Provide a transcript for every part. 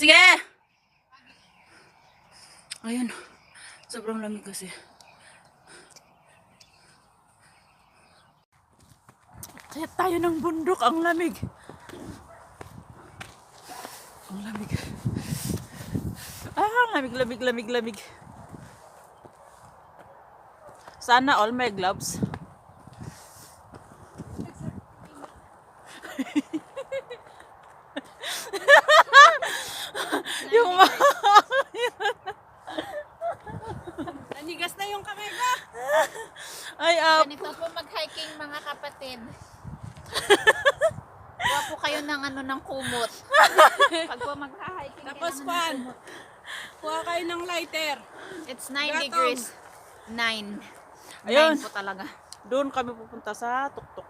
Sige! Ayun. Sobrang lamig kasi. Kaya tayo ng bundok. Ang lamig. Ang lamig. Lamig. Sana all my gloves. Yung Nanigas na yung kamay ko. ay Ganito po mag-hiking mga kapatid. Kuha po kayo ng ng kumot. Pag po mag-hiking Tapos pan, kuha kayo ng lighter. It's 9 Gatong. degrees. 9. Ayun. 9 po talaga. doon kami pupunta sa tuktok.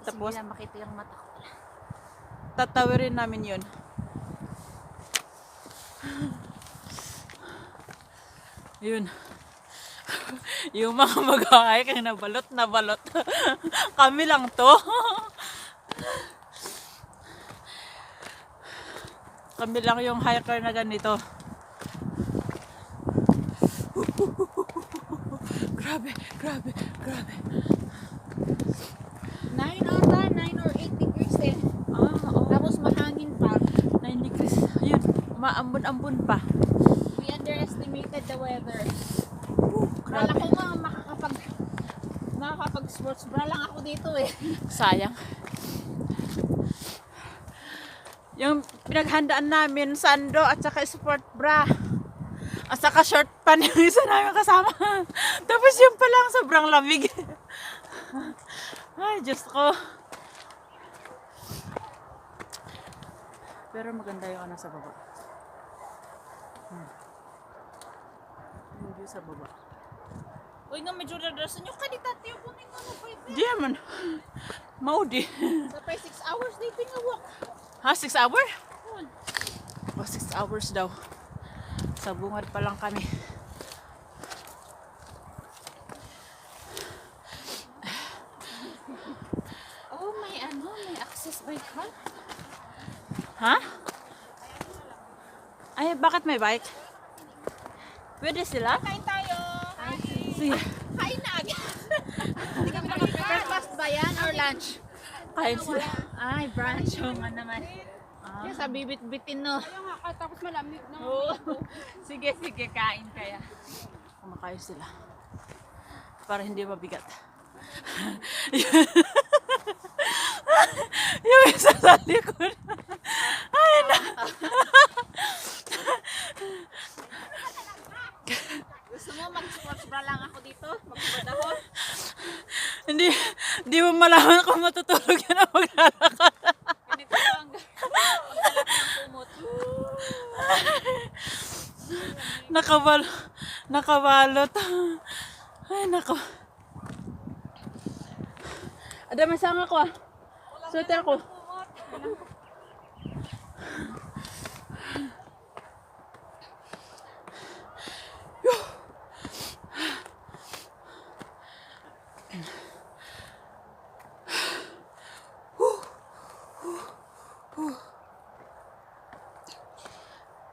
Tapos Tapos hindi na makita yung mata ko. tatawirin namin yun. Yun. Yung mga mag-hike na balot. Kami lang to. Kami lang yung hiker na ganito. Grabe. 9 ata, 9 or 8 degrees eh. Oo. Tapos mahangin pa. 9 degrees. Ayun. Umaambon-ambon pa. We underestimated the weather. Kala Grabe. ko nga makakapag-sports bra lang ako dito eh. Sayang. Yung pinaghandaan namin, sando at saka sport bra. At saka short pan yung isa namin kasama. Tapos yun pa lang, sobrang lamig. Ay, Diyos ko. Pero maganda yung sa baba. Yung view sa baba. Uy nga medyo dadasan nyo kanita tiyo po nga pa ito. Di man. Maudi. Sa 6 hours dito nga walk. Ha? 6 hours? O, 6 hours daw. Sa bungad pa lang kami. Oh, may access by car. Ha? Ay, bakit may bike? Pwede sila? Kain tayo. Sige. Kain na agad. Hindi kami breakfast ba yan or lunch? Kain sila. Ay, brunch yung naman. Kaya sa bibit-bitin no. Ayaw nga, tapos malamig na. Sige, kain kaya. Kumakain sila. Para hindi mabigat. Yung isa sa likod. Ay, na. Gusto mo mag-sports bra lang ako dito? Magbubad ako? Hindi mo malaman kung matutulog yan o maglalakad. Ganito lang. Pagkalat ng kumot. Nakabalot. Ay, nako. Ada masang ako ah. Sweater ko.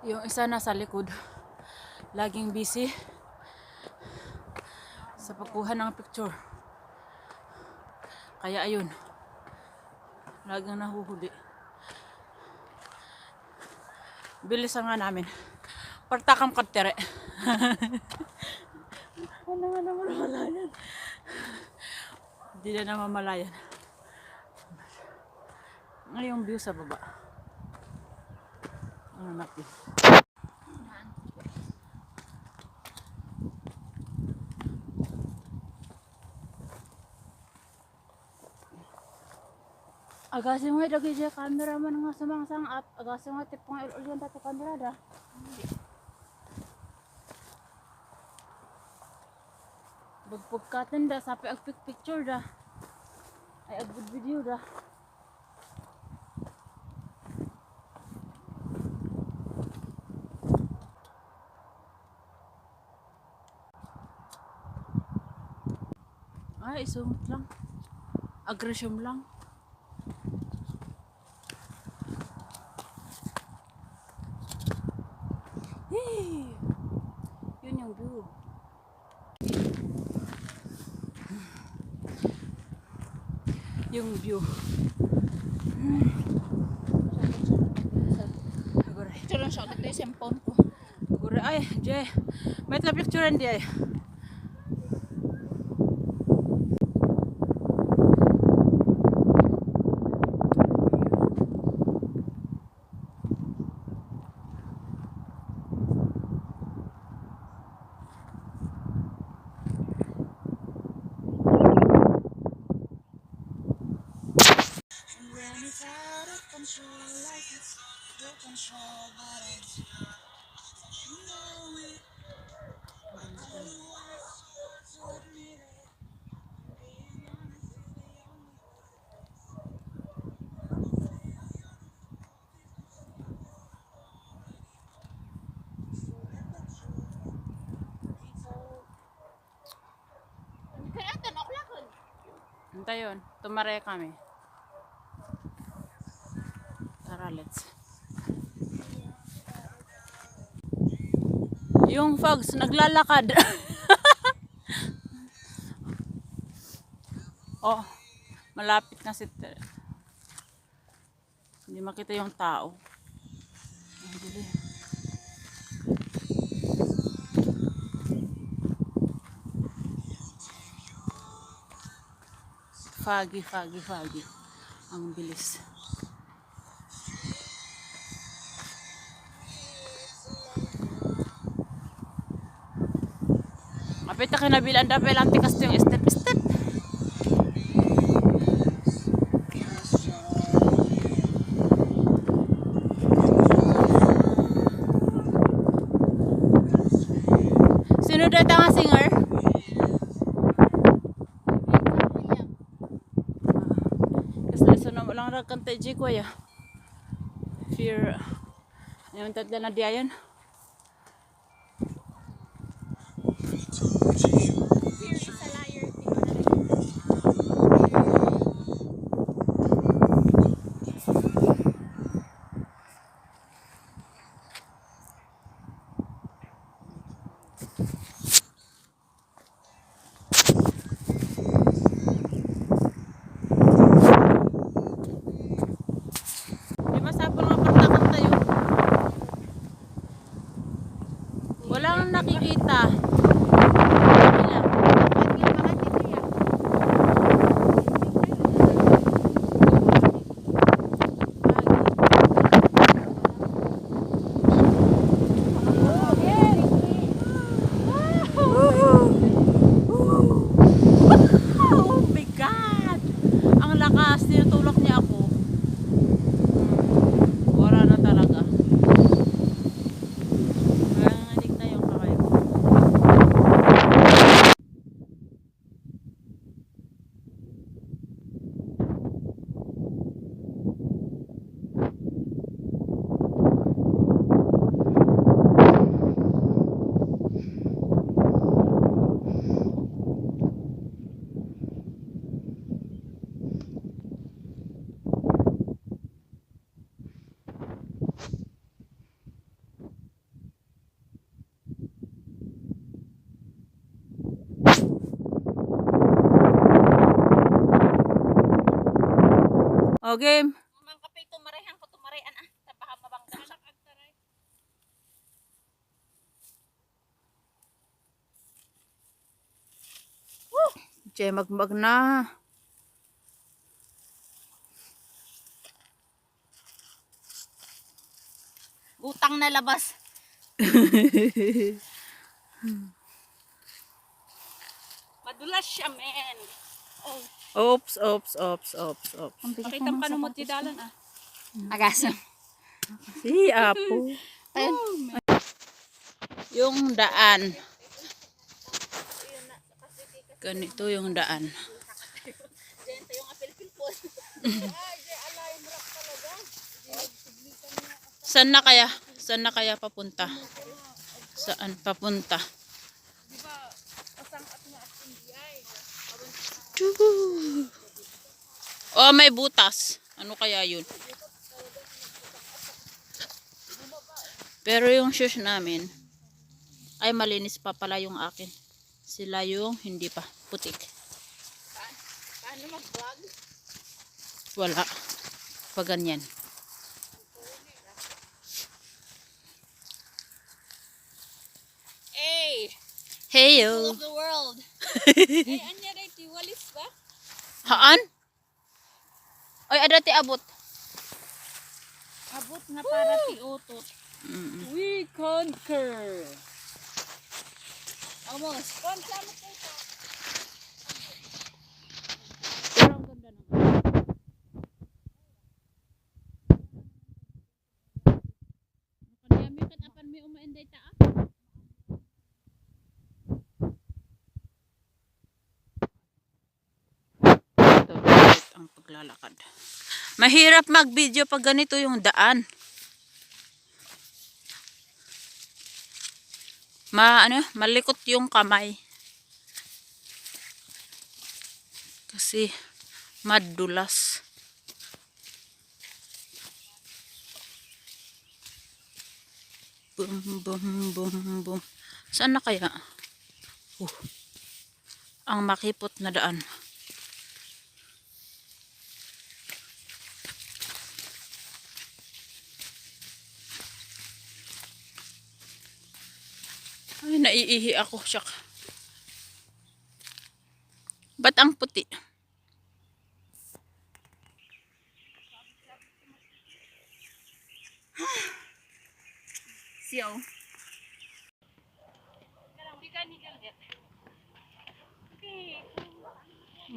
Yung isa nasa likod. Laging busy sa pagkuha ng picture. Kaya ayun. Laging nahuhuli. Bilisan nga namin. Partakam katere. Ano nga naman mamalayan. Hindi na namamalayan. Ngayong view sa baba. Ano natin? Agasin mo lagi siya camera man nga samangsang at agasin mo tipong ilulyan tato camera da. Bagpagkatan da sapi ag picture da. Ay ag good video da. Ay isumot lang. Agresyon lang. yung view. Agora. Picture lang siya. Ito yung cellphone ko. Agora ay, Jay. May tla picturean di ay. Kaya ito, nakulakon. Hintay yun. Tumare kami. Tara, let's. Yung fogs naglalakad. Oh, malapit na si hindi makita yung tao. Ang dilim. Foggy. Ang bilis. Kapit na kinabilan dapat lang tikas yung step. Sino daw tanga singer? Kasi sunod lang ra kanta G ko ya. Fear. Yung tatla na diyan. Fear is a liar. Di ba sapol nga partakot tayo? Walang nakikita. Wala. Oh my God! Ang lakas, tinutulak niya ako. Wala na talaga. Nanganganig na yung kamay ko. O game. Mang kapay tumarayan ko tumarayan ah. Tabahan mabangga sa kagtaray. Jay, magmag na. Utang na labas. Madulas siya, men. Oh. Oops. Pakita mo kanong motidalan ah. Agasam. Si Apo. Yung daan. Ganito yung daan. Saan na kaya? Saan na kaya papunta? Saan papunta? Oh, may butas. Ano kaya yun? Pero yung shoes namin ay malinis pa pala yung akin. Sila yung hindi pa putik. Paano mag-vlog? Wala. Pag ganyan. Hey! Heyo. Of the world! Ay, anya rin, tiwalis ba? Haan? Oy, adati abot. Abot nga para tiutot. We conquer! Almost. Konsa mo po ito. Pero ang ganda naman. Kanyami kan apan may umainday taa. Ito, dapat ang paglalakad. Mahirap mag-video pag ganito yung daan. Malikot yung kamay. Kasi madulas. Boom, boom, boom, boom. Saan na kaya? Ang makipot na daan. Ay, naiihi ako, syak. Ba't ang puti? Siyaw.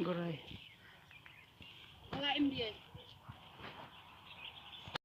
Guray. Wala imbiyan.